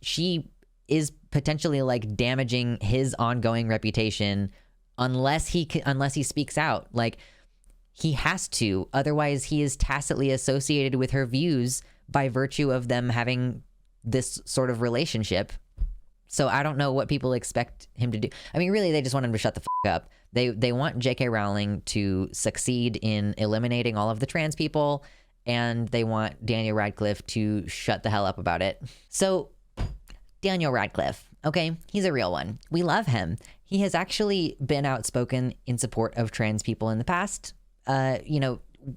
she is potentially like damaging his ongoing reputation unless he speaks out. Like, he has to, otherwise he is tacitly associated with her views by virtue of them having this sort of relationship. So I don't know what people expect him to do. I mean, really, they just want him to shut the fuck up. They want JK Rowling to succeed in eliminating all of the trans people, and they want Daniel Radcliffe to shut the hell up about it. So Daniel Radcliffe, okay, he's a real one. We love him. He has actually been outspoken in support of trans people in the past,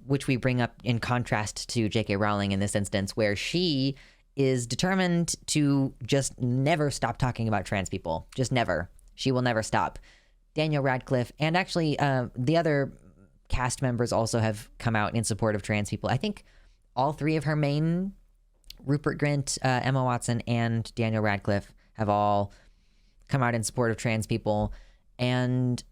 which we bring up in contrast to JK Rowling in this instance, where she is determined to just never stop talking about trans people. Just never. She will never stop. Daniel Radcliffe, and actually the other cast members also have come out in support of trans people. I think all three of her main, Rupert Grint, Emma Watson, and Daniel Radcliffe, have all come out in support of trans people. And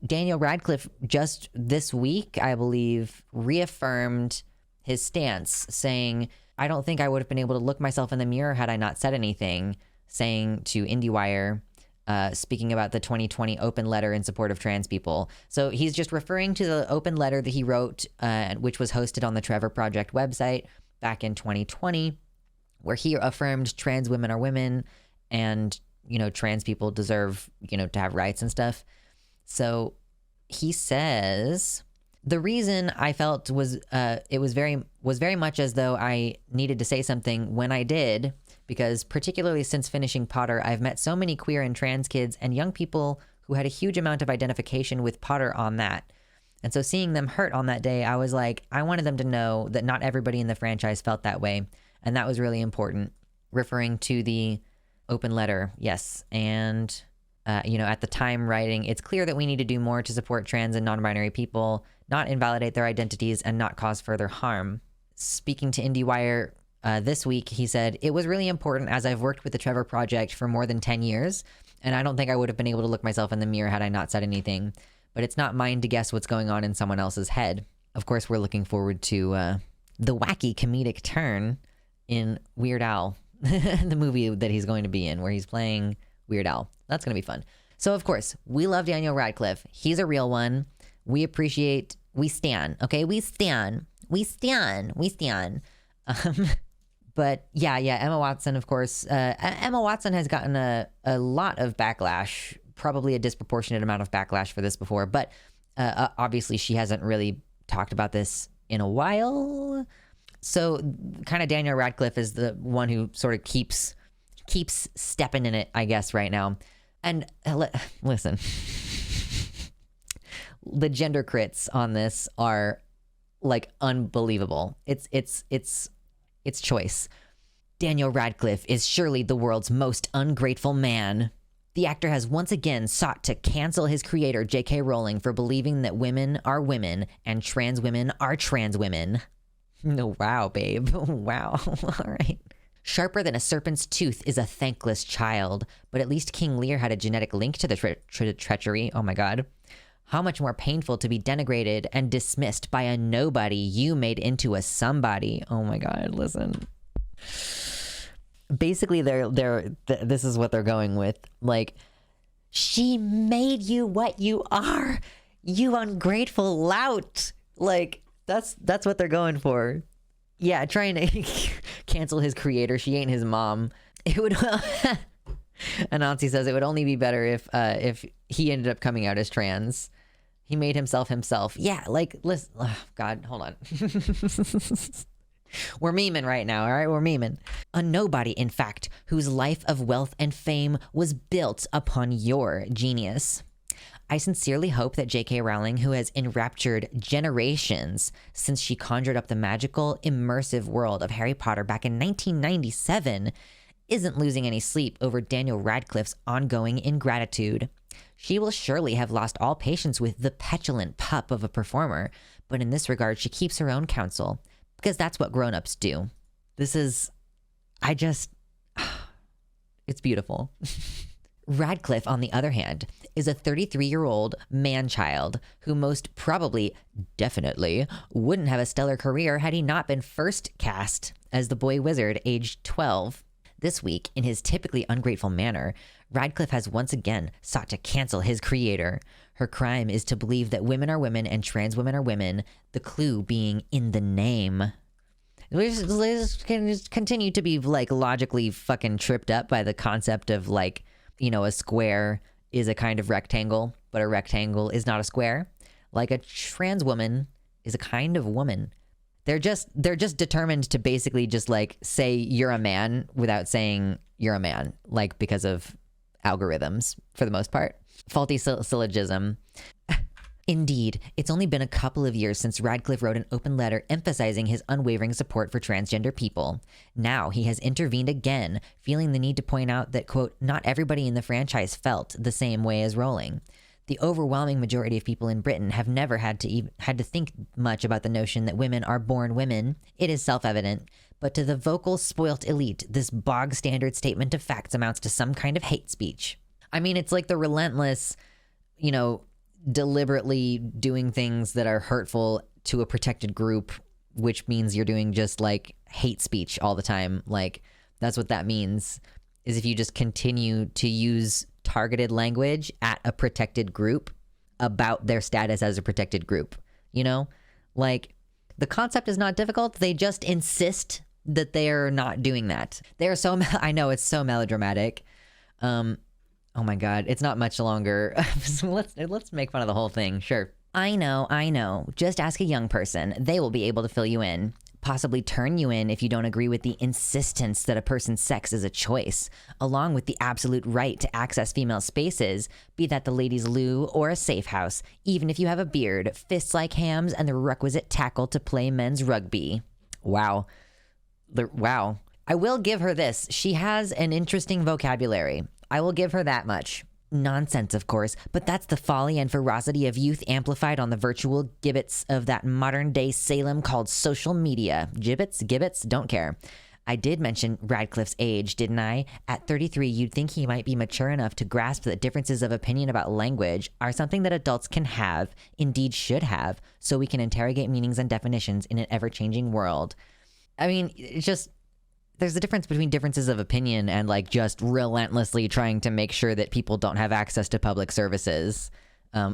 Daniel Radcliffe just this week, I believe, reaffirmed his stance, saying, I don't think I would have been able to look myself in the mirror had I not said anything, saying to IndieWire, speaking about the 2020 open letter in support of trans people. So he's just referring to the open letter that he wrote, which was hosted on the Trevor Project website back in 2020, where he affirmed trans women are women and, trans people deserve, to have rights and stuff. So he says, the reason I felt was it was very much as though I needed to say something when I did, because particularly since finishing Potter, I've met so many queer and trans kids and young people who had a huge amount of identification with Potter on that. And so seeing them hurt on that day, I was like, I wanted them to know that not everybody in the franchise felt that way. And that was really important, referring to the open letter. Yes. And, at the time writing, it's clear that we need to do more to support trans and non-binary people, not invalidate their identities, and not cause further harm. Speaking to IndieWire this week, he said, it was really important as I've worked with the Trevor Project for more than 10 years, and I don't think I would have been able to look myself in the mirror had I not said anything. But it's not mine to guess what's going on in someone else's head. Of course, we're looking forward to the wacky comedic turn in Weird Al, the movie that he's going to be in, where he's playing Weird Al. That's going to be fun. So, of course, we love Daniel Radcliffe. He's a real one. We appreciate, we stan, okay? We stan. But yeah, Emma Watson, of course. Emma Watson has gotten a lot of backlash, probably a disproportionate amount of backlash for this before, but obviously she hasn't really talked about this in a while. So kind of Daniel Radcliffe is the one who sort of keeps stepping in it, I guess, right now. And listen, the gender crits on this are like unbelievable. It's choice. Daniel Radcliffe is surely the world's most ungrateful man. The actor has once again sought to cancel his creator, JK Rowling, for believing that women are women and trans women are trans women. No, wow, babe. Wow. All right. Sharper than a serpent's tooth is a thankless child, but at least King Lear had a genetic link to the treachery. Oh my God. How much more painful to be denigrated and dismissed by a nobody you made into a somebody. Oh my God, listen. Basically, this is what they're going with. Like, she made you what you are, you ungrateful lout. Like, that's what they're going for. Yeah, trying to cancel his creator. She ain't his mom. It would. Anansi says it would only be better if he ended up coming out as trans. He made himself. Yeah, like, listen. Oh, God, hold on. We're memeing right now, all right? We're memeing. A nobody, in fact, whose life of wealth and fame was built upon your genius. I sincerely hope that JK Rowling, who has enraptured generations since she conjured up the magical, immersive world of Harry Potter back in 1997, isn't losing any sleep over Daniel Radcliffe's ongoing ingratitude. She will surely have lost all patience with the petulant pup of a performer, but in this regard, she keeps her own counsel, because that's what grown-ups do. It's beautiful. Radcliffe, on the other hand, is a 33-year-old man-child who most probably, definitely, wouldn't have a stellar career had he not been first cast as the boy wizard aged 12. This week, in his typically ungrateful manner, Radcliffe has once again sought to cancel his creator. Her crime is to believe that women are women and trans women are women, the clue being in the name. Liz can just continue to be like logically fucking tripped up by the concept of like, you know, a square is a kind of rectangle, but a rectangle is not a square. Like a trans woman is a kind of woman. They're just determined to basically just like say you're a man without saying you're a man, like because of algorithms for the most part. Faulty syllogism. Indeed, it's only been a couple of years since Radcliffe wrote an open letter emphasizing his unwavering support for transgender people. Now he has intervened again, feeling the need to point out that, quote, not everybody in the franchise felt the same way as Rowling. The overwhelming majority of people in Britain have never had to think much about the notion that women are born women. It is self-evident. But to the vocal, spoilt elite, this bog-standard statement of facts amounts to some kind of hate speech. I mean, it's like the relentless, you know, deliberately doing things that are hurtful to a protected group, which means you're doing just like hate speech all the time. Like, that's what that means, is if you just continue to use targeted language at a protected group about their status as a protected group, you know? Like, the concept is not difficult. They just insist that they are not doing that. They are so, I know it's so melodramatic. Oh my God, it's not much longer. So let's make fun of the whole thing. Sure. I know. Just ask a young person. They will be able to fill you in. Possibly turn you in if you don't agree with the insistence that a person's sex is a choice, along with the absolute right to access female spaces, be that the ladies' loo or a safe house, even if you have a beard, fists like hams, and the requisite tackle to play men's rugby. Wow. Wow. I will give her this. She has an interesting vocabulary. I will give her that much. Nonsense, of course, but that's the folly and ferocity of youth amplified on the virtual gibbets of that modern-day Salem called social media. Gibbets, don't care. I did mention Radcliffe's age, didn't I? At 33, you'd think he might be mature enough to grasp that differences of opinion about language are something that adults can have, indeed should have, so we can interrogate meanings and definitions in an ever-changing world. I mean, it's just... there's a difference between differences of opinion and like just relentlessly trying to make sure that people don't have access to public services.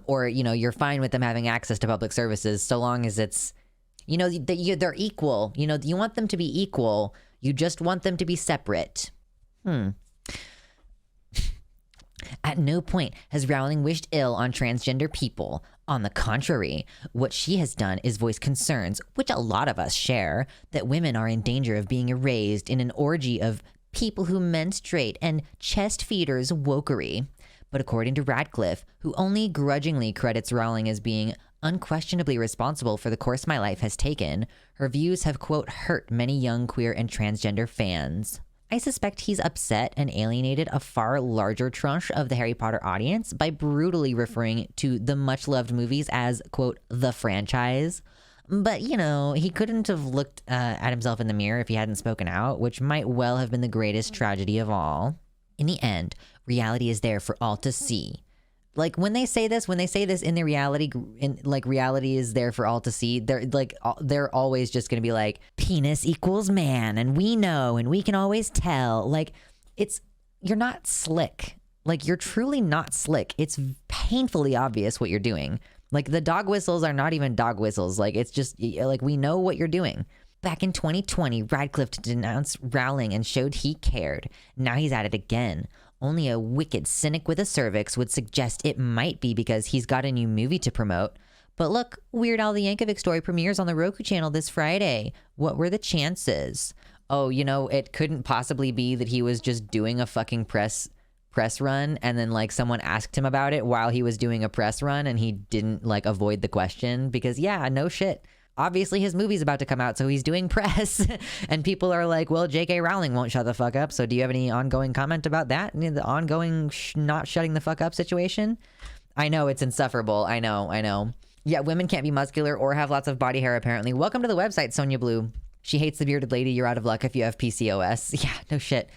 Or, you know, you're fine with them having access to public services so long as it's, you know, they're equal. You know, you want them to be equal. You just want them to be separate. At no point has Rowling wished ill on transgender people. On the contrary, what she has done is voice concerns, which a lot of us share, that women are in danger of being erased in an orgy of people who menstruate and chest feeders wokery. But according to Radcliffe, who only grudgingly credits Rowling as being unquestionably responsible for the course my life has taken, her views have, quote, hurt many young queer and transgender fans. I suspect he's upset and alienated a far larger tranche of the Harry Potter audience by brutally referring to the much-loved movies as, quote, the franchise. But, you know, he couldn't have looked at himself in the mirror if he hadn't spoken out, which might well have been the greatest tragedy of all. In the end, reality is there for all to see. Like, when they say this in the reality is there for all to see, they're always just gonna be like, penis equals man, and we know, and we can always tell. Like, you're not slick. Like, you're truly not slick. It's painfully obvious what you're doing. Like, the dog whistles are not even dog whistles. Like, it's just, like, we know what you're doing. Back in 2020, Radcliffe denounced Rowling and showed he cared. Now he's at it again. Only a wicked cynic with a cervix would suggest it might be because he's got a new movie to promote. But look, Weird Al the Yankovic story premieres on the Roku channel this Friday. What were the chances? Oh, you know, it couldn't possibly be that he was just doing a fucking press run and then like someone asked him about it while he was doing a press run and he didn't like avoid the question because yeah, no shit. Obviously his movie's about to come out, so he's doing press and people are like, well, JK Rowling won't shut the fuck up. So do you have any ongoing comment about that? The ongoing not shutting the fuck up situation? I know it's insufferable. I know. Yeah, women can't be muscular or have lots of body hair apparently. Welcome to the website, Sonia Blue. She hates the bearded lady. You're out of luck if you have PCOS. Yeah, no shit.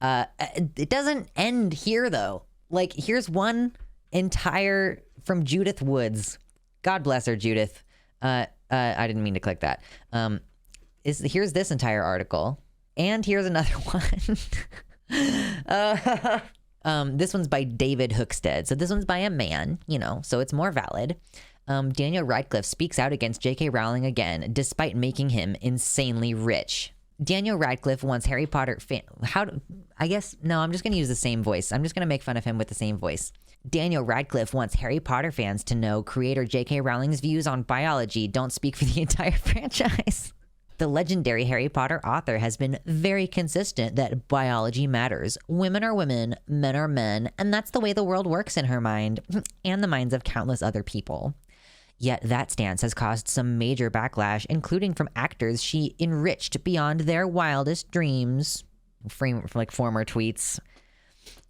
It doesn't end here though. Like, here's one entire from Judith Woods. God bless her, Judith. I didn't mean to click that. Here's this entire article. And here's another one. This one's by David Hookstead. So this one's by a man, so it's more valid. Daniel Radcliffe speaks out against JK Rowling again, despite making him insanely rich. Daniel Radcliffe wants Harry Potter I'm just going to use the same voice. I'm just going to make fun of him with the same voice. Daniel Radcliffe wants Harry Potter fans to know creator JK Rowling's views on biology don't speak for the entire franchise. The legendary Harry Potter author has been very consistent that biology matters. Women are women, men are men, and that's the way the world works in her mind, and the minds of countless other people. Yet that stance has caused some major backlash, including from actors she enriched beyond their wildest dreams. Former tweets.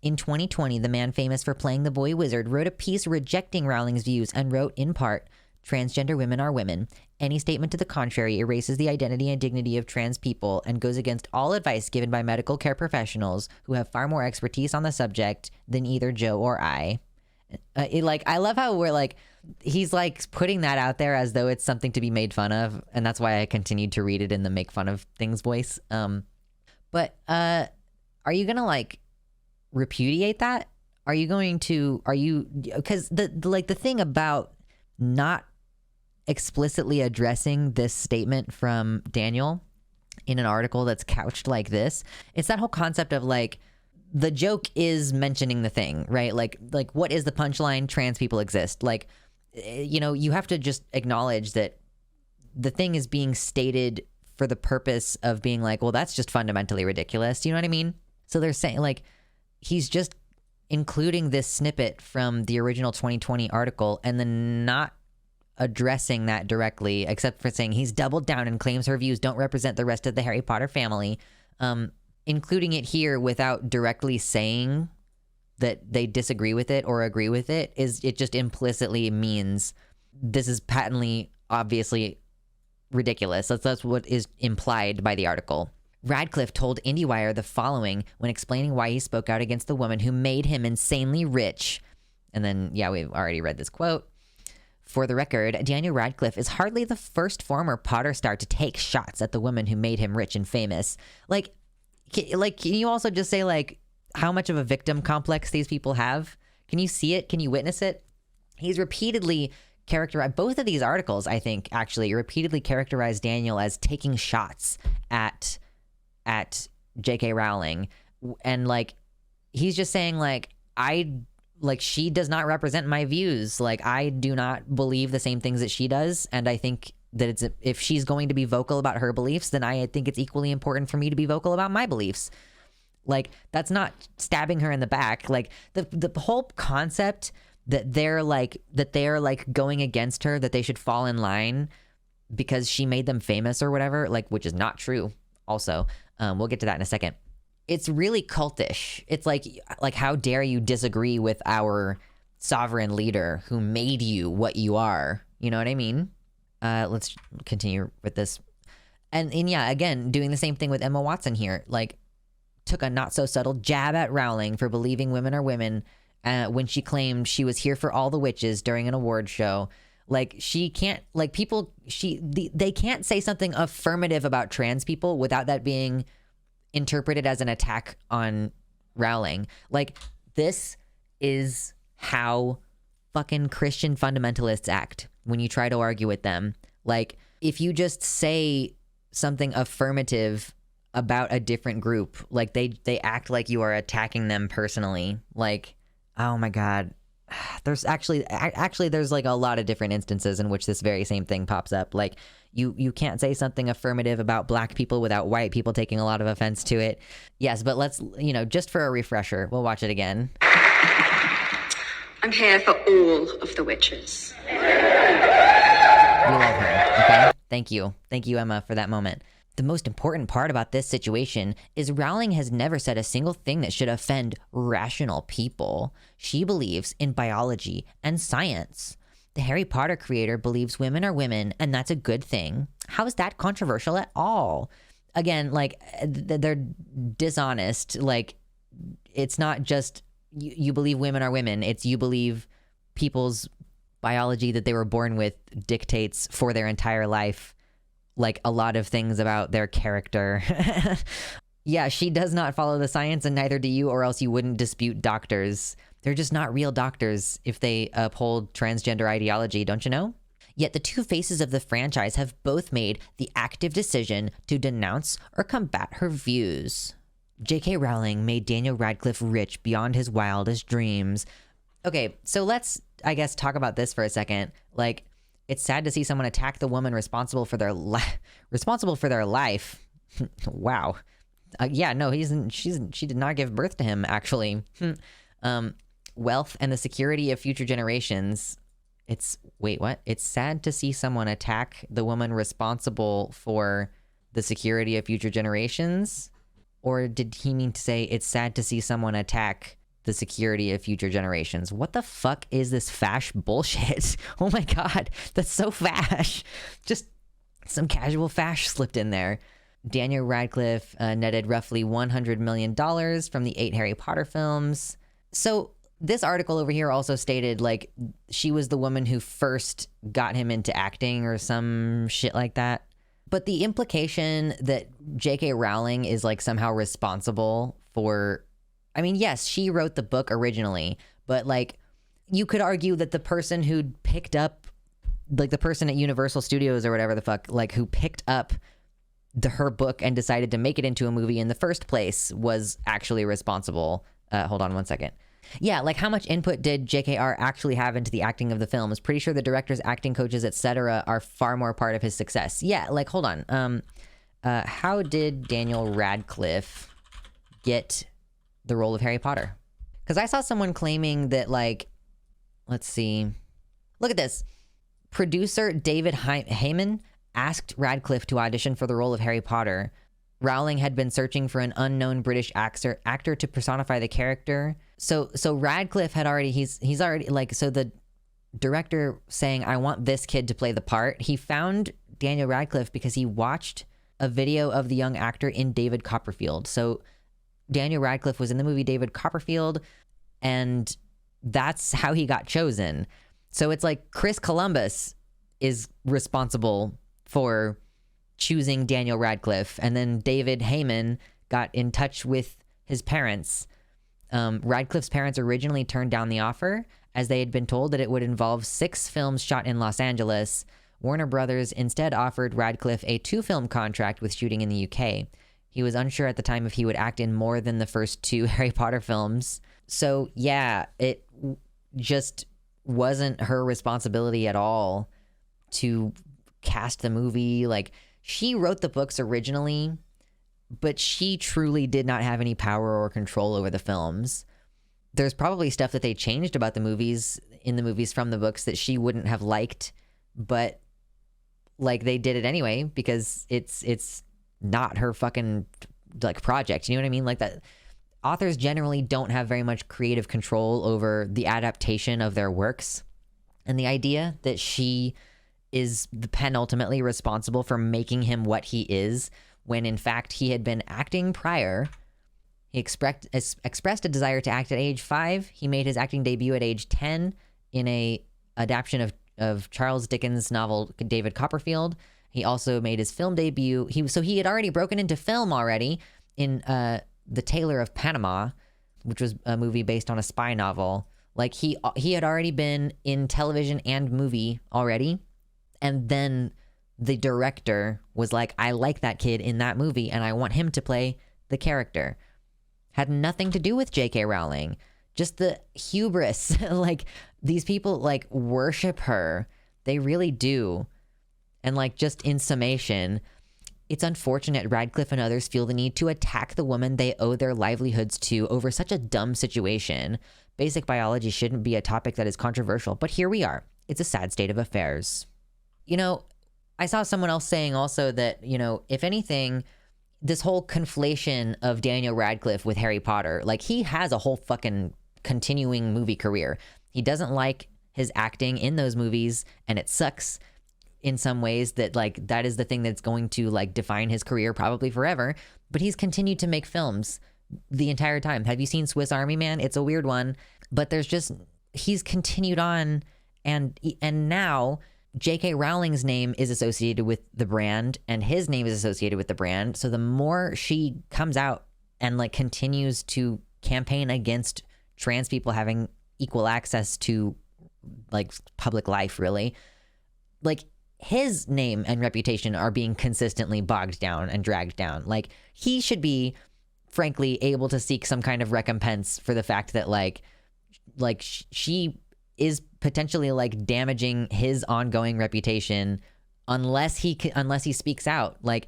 In 2020, the man famous for playing the boy wizard wrote a piece rejecting Rowling's views and wrote, in part, "Transgender women are women. Any statement to the contrary erases the identity and dignity of trans people and goes against all advice given by medical care professionals who have far more expertise on the subject than either Joe or I." I love how he's putting that out there as though it's something to be made fun of, and that's why I continued to read it in the make fun of things voice. But are you gonna repudiate that? Because the thing about not explicitly addressing this statement from Daniel in an article that's couched like this, it's that whole concept of the joke is mentioning the thing, right? What is the punchline? Trans people exist. You have to just acknowledge that the thing is being stated for the purpose of being well, that's just fundamentally ridiculous. Do you know what I mean? So they're saying he's just including this snippet from the original 2020 article and then not addressing that directly, except for saying he's doubled down and claims her views don't represent the rest of the Harry Potter family. Including it here without directly saying that they disagree with it or agree with it it just implicitly means this is patently, obviously ridiculous. That's what is implied by the article. Radcliffe told IndieWire the following when explaining why he spoke out against the woman who made him insanely rich. And then, we've already read this quote. For the record, Daniel Radcliffe is hardly the first former Potter star to take shots at the woman who made him rich and famous. Can you also just say how much of a victim complex these people have? Can you see it? Can you witness it? He's repeatedly characterized, both of these articles, I think, actually repeatedly characterized Daniel as taking shots at JK Rowling. And he's just saying she does not represent my views. I do not believe the same things that she does. And I think that if she's going to be vocal about her beliefs, then I think it's equally important for me to be vocal about my beliefs. That's not stabbing her in the back. The whole concept that they're going against her, that they should fall in line because she made them famous or whatever, which is not true. Also, we'll get to that in a second. It's really cultish. It's how dare you disagree with our sovereign leader who made you what you are? You know what I mean? Let's continue with this. And again, doing the same thing with Emma Watson here. Took a not so subtle jab at Rowling for believing women are women when she claimed she was here for all the witches during an award show. She can't, they can't say something affirmative about trans people without that being interpreted as an attack on Rowling. This is how fucking Christian fundamentalists act when you try to argue with them. If you just say something affirmative about a different group, they act like you are attacking them personally. Oh my God. There's actually there's a lot of different instances in which this very same thing pops up. You can't say something affirmative about black people without white people taking a lot of offense to it. Yes, but let's, just for a refresher, we'll watch it again. I'm here for all of the witches. We love her, okay? Thank you, Emma, for that moment. The most important part about this situation is Rowling has never said a single thing that should offend rational people. She believes in biology and science. The Harry Potter creator believes women are women, and that's a good thing. How is that controversial at all? Again, they're dishonest. It's not just you believe women are women. It's you believe people's biology that they were born with dictates for their entire life like a lot of things about their character. Yeah, she does not follow the science, and neither do you, or else you wouldn't dispute doctors. They're just not real doctors if they uphold transgender ideology, don't you know? Yet the two faces of the franchise have both made the active decision to denounce or combat her views. JK Rowling made Daniel Radcliffe rich beyond his wildest dreams. Okay, so let's, I guess, talk about this for a second. Like, it's sad to see someone attack the woman responsible for their life. Wow. Yeah, no, she did not give birth to him, actually. Wealth and the security of future generations. Wait, what? It's sad to see someone attack the woman responsible for the security of future generations? Or did he mean to say it's sad to see someone attack the security of future generations? What the fuck is this fash bullshit? Oh my god, that's so fash. Just some casual fash slipped in there. Daniel Radcliffe netted roughly $100 million from the 8 Harry Potter films. So this article over here also stated, like, she was the woman who first got him into acting or some shit like that. But the implication that JK Rowling is, like, somehow responsible for... I mean, yes, she wrote the book originally, but, like, you could argue that the person who picked up... like, the person at Universal Studios or whatever the fuck, like, who picked up her book and decided to make it into a movie in the first place was actually responsible. Hold on one second. Yeah, like, how much input did JKR actually have into the acting of the film? I was pretty sure the directors, acting coaches, etc. are far more part of his success. Yeah, like, hold on. How did Daniel Radcliffe get the role of Harry Potter? Because I saw someone claiming that, like, let's see. Look at this. Producer David Heyman asked Radcliffe to audition for the role of Harry Potter. Rowling had been searching for an unknown British actor to personify the character. So Radcliffe had already, he's already, like, so the director saying, I want this kid to play the part. He found Daniel Radcliffe because he watched a video of the young actor in David Copperfield. So Daniel Radcliffe was in the movie David Copperfield, and that's how he got chosen. So it's like Chris Columbus is responsible for choosing Daniel Radcliffe, and then David Heyman got in touch with his parents. Radcliffe's parents originally turned down the offer as they had been told that it would involve 6 films shot in Los Angeles. Warner Brothers instead offered Radcliffe a 2-film contract with shooting in the UK. He was unsure at the time if he would act in more than the first 2 Harry Potter films. So yeah, it just wasn't her responsibility at all to cast the movie. Like, she wrote the books originally, but she truly did not have any power or control over the films. There's probably stuff that they changed about the movies, in the movies from the books, that she wouldn't have liked, but, like, they did it anyway because it's not her fucking, like, project. You know what I mean? Like, that authors generally don't have very much creative control over the adaptation of their works. And the idea that she is the penultimately responsible for making him what he is, when in fact he had been acting prior. He expressed a desire to act at age 5. He made his acting debut at age 10 in a adaptation of Charles Dickens' novel David Copperfield. He also made his film debut. He had already broken into film already in The Tailor of Panama, which was a movie based on a spy novel. Like, he had already been in television and movie already. And then the director was like, I like that kid in that movie and I want him to play the character. Had nothing to do with JK Rowling. Just the hubris. Like, these people, like, worship her. They really do. And, like, just in summation, it's unfortunate Radcliffe and others feel the need to attack the woman they owe their livelihoods to over such a dumb situation. Basic biology shouldn't be a topic that is controversial, but here we are. It's a sad state of affairs. You know, I saw someone else saying also that, you know, if anything, this whole conflation of Daniel Radcliffe with Harry Potter, like, he has a whole fucking continuing movie career. He doesn't like his acting in those movies, and it sucks in some ways that, like, that is the thing that's going to, like, define his career probably forever. But he's continued to make films the entire time. Have you seen Swiss Army Man? It's a weird one, but he's continued on, and now JK Rowling's name is associated with the brand and his name is associated with the brand. So the more she comes out and like continues to campaign against trans people having equal access to like public life, really, like his name and reputation are being consistently bogged down and dragged down. Like he should be frankly able to seek some kind of recompense for the fact that like she is potentially like damaging his ongoing reputation unless he speaks out. Like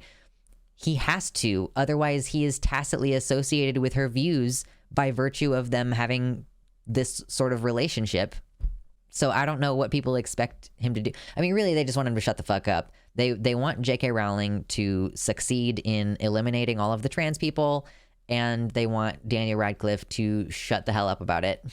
he has to, otherwise he is tacitly associated with her views by virtue of them having this sort of relationship. So I don't know what people expect him to do. I mean, really, they just want him to shut the fuck up. They want JK Rowling to succeed in eliminating all of the trans people, and they want Daniel Radcliffe to shut the hell up about it.